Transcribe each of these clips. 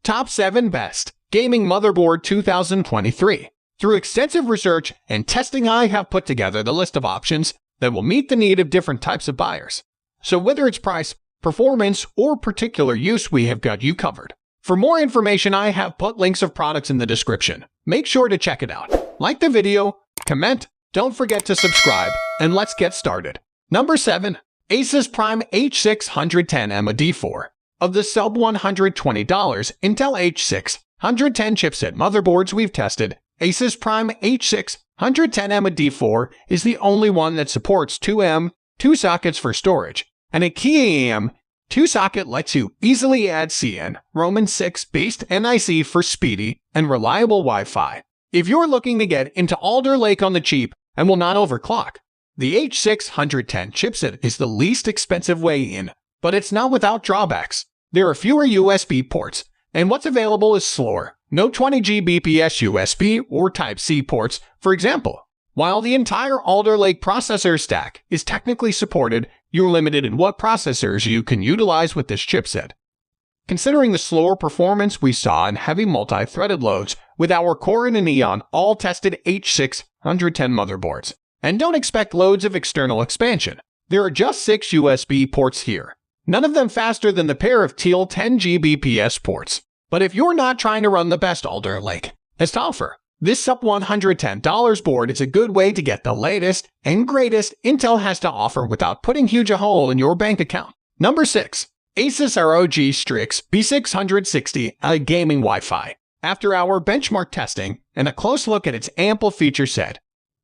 Top 7 Best Gaming Motherboard 2023. Through extensive research and testing, I have put together the list of options that will meet the need of different types of buyers. So whether it's price, performance, or particular use, we have got you covered. For more information, I have put links of products in the description. Make sure to check it out. Like the video, comment, don't forget to subscribe, and let's get started. Number 7. Asus Prime H610M D4. Of the sub $120 Intel H610 chipset motherboards we've tested, Asus Prime H610M D4 is the only one that supports 2 sockets for storage, and a key AM 2 socket lets you easily add CN Roman 6-based NIC for speedy and reliable Wi-Fi. If you're looking to get into Alder Lake on the cheap and will not overclock, the H610 chipset is the least expensive way in, but it's not without drawbacks. There are fewer USB ports, and what's available is slower. No 20 Gbps USB or Type-C ports, for example. While the entire Alder Lake processor stack is technically supported, you're limited in what processors you can utilize with this chipset. Considering the slower performance we saw in heavy multi-threaded loads with our Core and Neon all-tested H610 motherboards. And don't expect loads of external expansion. There are just 6 USB ports here, none of them faster than the pair of teal 10 Gbps ports. But if you're not trying to run the best Alder Lake has to offer, this sub $110 board is a good way to get the latest and greatest Intel has to offer without putting huge a hole in your bank account. Number 6. Asus ROG Strix B660 Gaming Wi-Fi. After our benchmark testing and a close look at its ample feature set,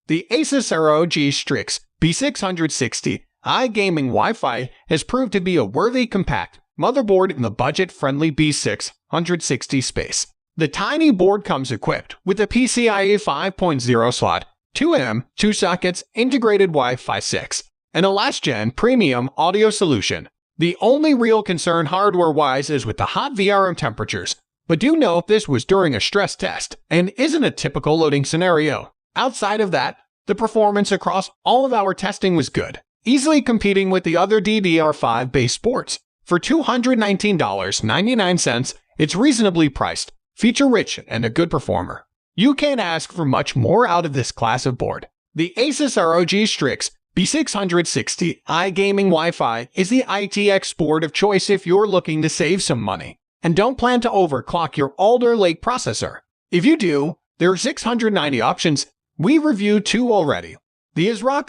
the Asus ROG Strix B660 Gaming Wi-Fi has proved to be a worthy compact motherboard in the budget-friendly B660 space. The tiny board comes equipped with a PCIe 5.0 slot, 2 sockets, integrated Wi-Fi 6, and a last-gen premium audio solution. The only real concern hardware-wise is with the hot VRM temperatures, but do note this was during a stress test and isn't a typical loading scenario. Outside of that, the performance across all of our testing was good, easily competing with the other DDR5-based boards. For $219.99, it's reasonably priced, feature-rich, and a good performer. You can't ask for much more out of this class of board. The Asus ROG Strix B660 Gaming Wi-Fi is the ITX board of choice if you're looking to save some money and don't plan to overclock your Alder Lake processor. If you do, there are 690 options. We reviewed 2 already. The ASRock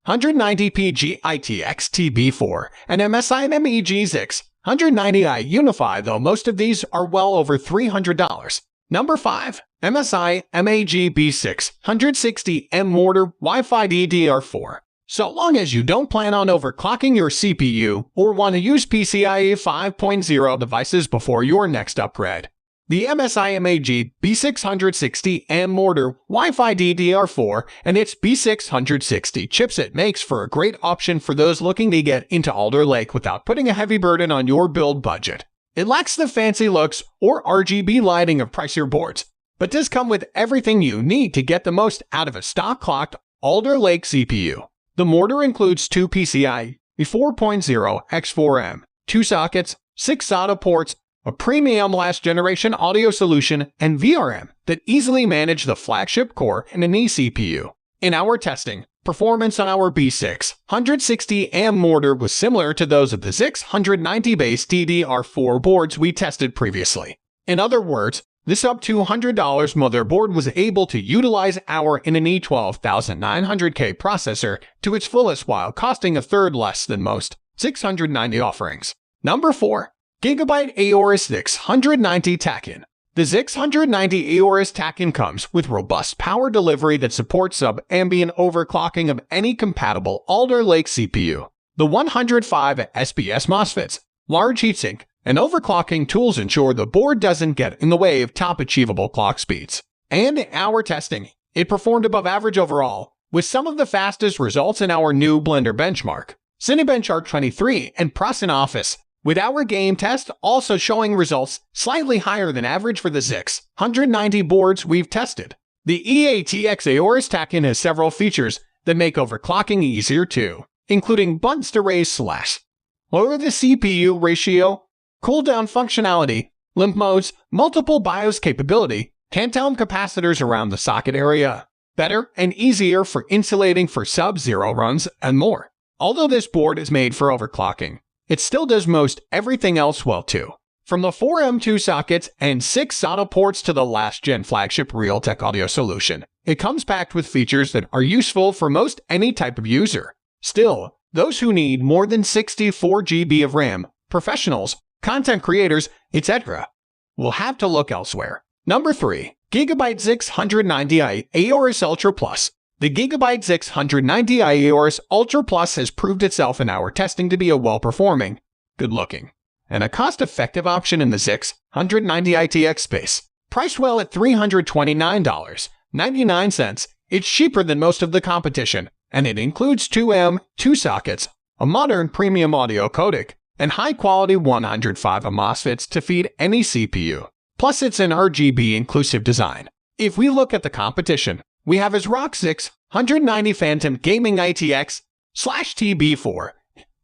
690p GITX TB4 and MSI MEG 690i Unify, though most of these are well over $300. Number 5. MSI MEG B660M Mortar Wi-Fi DDR4. So long as you don't plan on overclocking your CPU or want to use PCIe 5.0 devices before your next upgrade. The MSI MEG B660M Mortar Wi-Fi DDR4 and its B660 chipset makes for a great option for those looking to get into Alder Lake without putting a heavy burden on your build budget. It lacks the fancy looks or RGB lighting of pricier boards, but does come with everything you need to get the most out of a stock-clocked Alder Lake CPU. The mortar includes 2 PCIe 4.0 X4M, 2 sockets, 6 SATA ports, a premium last-generation audio solution, and VRM that easily manage the flagship Core and an eCPU. In our testing, performance on our B660M mortar was similar to those of the 690-based DDR4 boards we tested previously. In other words, this sub $200 motherboard was able to utilize our NNE 12900K processor to its fullest while costing a third less than most 690 offerings. Number 4. Gigabyte Aorus 690 TAC-in. The 690 Aorus TAC-in comes with robust power delivery that supports sub-ambient overclocking of any compatible Alder Lake CPU. The 105 SPS MOSFETs, large heatsink, and overclocking tools ensure the board doesn't get in the way of top achievable clock speeds. And in our testing, it performed above average overall, with some of the fastest results in our new Blender benchmark, Cinebench R23 and Prosin Office, with our game test also showing results slightly higher than average for the 690 boards we've tested. The EATX Aorus TAC-in has several features that make overclocking easier too, including buttons to raise / lower the CPU ratio, cooldown functionality, limp modes, multiple BIOS capability, tantalum capacitors around the socket area, better and easier for insulating for sub-zero runs, and more. Although this board is made for overclocking, it still does most everything else well too. From the 4 M2 sockets and 6 SATA ports to the last-gen flagship Realtek audio solution, it comes packed with features that are useful for most any type of user. Still, those who need more than 64 GB of RAM, professionals, content creators, etc., will have to look elsewhere. Number 3. Gigabyte 690i Aorus Ultra Plus. The Gigabyte 690i Aorus Ultra Plus has proved itself in our testing to be a well-performing, good-looking, and a cost-effective option in the 690i TX space. Priced well at $329.99, it's cheaper than most of the competition, and it includes 2 M2 sockets, a modern premium audio codec, and high-quality 105 MOSFETs to feed any CPU. Plus, it's an RGB-inclusive design. If we look at the competition, we have ASRock 690 Phantom Gaming ITX/TB for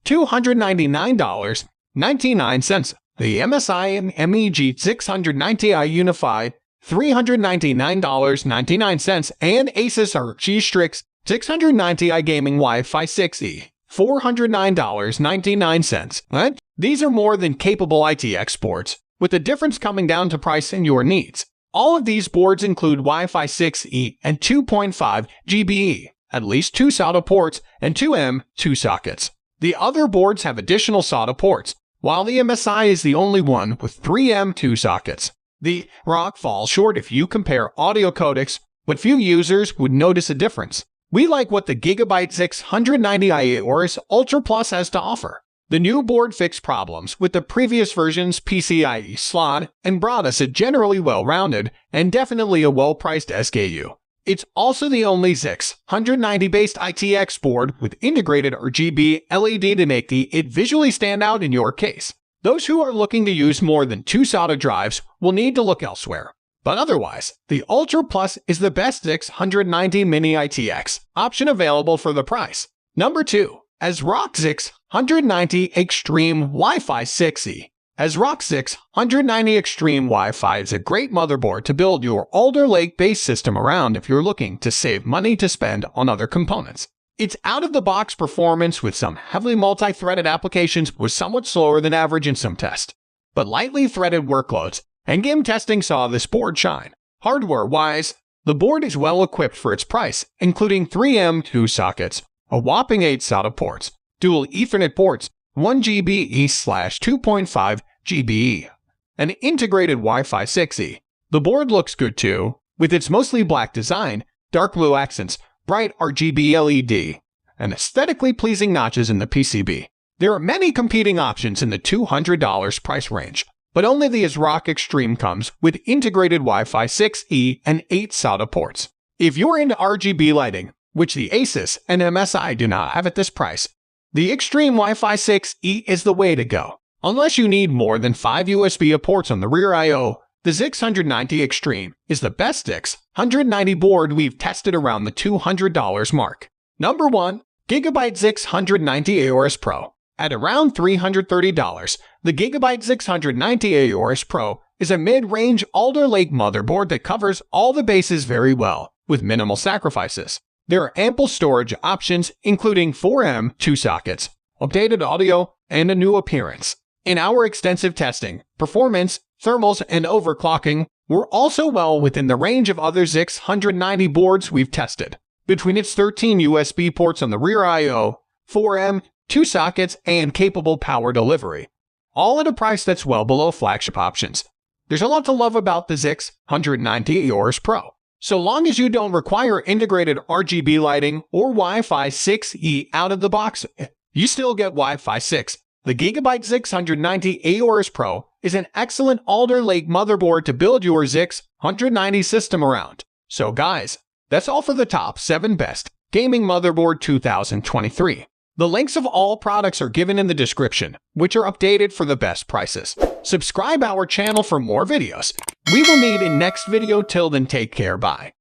$299.99, the MSI MEG 690i Unified $399.99, and Asus RG Strix 690i Gaming Wi-Fi 6E $409.99. These are more than capable ITX boards, with the difference coming down to price and your needs. All of these boards include Wi-Fi 6E and 2.5 GBE, at least 2 SATA ports and 2 M2 sockets. The other boards have additional SATA ports, while the MSI is the only one with 3 M2 sockets. The ROC falls short if you compare audio codecs, but few users would notice a difference. We like what the Gigabyte 690i Aorus Ultra Plus has to offer. The new board fixed problems with the previous version's PCIe slot and brought us a generally well-rounded and definitely a well-priced SKU. It's also the only 690-based ITX board with integrated RGB LED to make it visually stand out in your case. Those who are looking to use more than 2 SATA drives will need to look elsewhere. But otherwise, the Ultra Plus is the best 690 mini ITX option available for the price. Number 2. ASRock 690 Extreme Wi-Fi 6E. ASRock 690 Extreme Wi-Fi is a great motherboard to build your Alder Lake-based system around if you're looking to save money to spend on other components. Its out-of-the-box performance with some heavily multi-threaded applications was somewhat slower than average in some tests, but lightly threaded workloads and game testing saw this board shine. Hardware-wise, the board is well equipped for its price, including 3 M2 sockets, a whopping 8 SATA ports, dual Ethernet ports, 1 GBE/2.5 GBE, and integrated Wi-Fi 6E. The board looks good too, with its mostly black design, dark blue accents, bright RGB LED, and aesthetically pleasing notches in the PCB. There are many competing options in the $200 price range, but only the ASRock Extreme comes with integrated Wi-Fi 6E and 8 SATA ports. If you're into RGB lighting, which the Asus and MSI do not have at this price, the Extreme Wi-Fi 6E is the way to go. Unless you need more than 5 USB ports on the rear I/O, the 690 Extreme is the best 690 board we've tested around the $200 mark. Number 1. Gigabyte 690 Aorus Pro. At around $330, the Gigabyte 690 Aorus Pro is a mid-range Alder Lake motherboard that covers all the bases very well, with minimal sacrifices. There are ample storage options, including 4 M2 sockets, updated audio, and a new appearance. In our extensive testing, performance, thermals, and overclocking were also well within the range of other 690 boards we've tested. Between its 13 USB ports on the rear I/O, 4 M2 sockets, and capable power delivery, all at a price that's well below flagship options. There's a lot to love about the 690 Aorus Pro. So long as you don't require integrated RGB lighting or Wi-Fi 6E out of the box, you still get Wi-Fi 6. The Gigabyte 690 Aorus Pro is an excellent Alder Lake motherboard to build your 690 system around. So guys, that's all for the top 7 best gaming motherboard 2023. The links of all products are given in the description, which are updated for the best prices. Subscribe our channel for more videos. We will meet in next video. Till then, take care. Bye.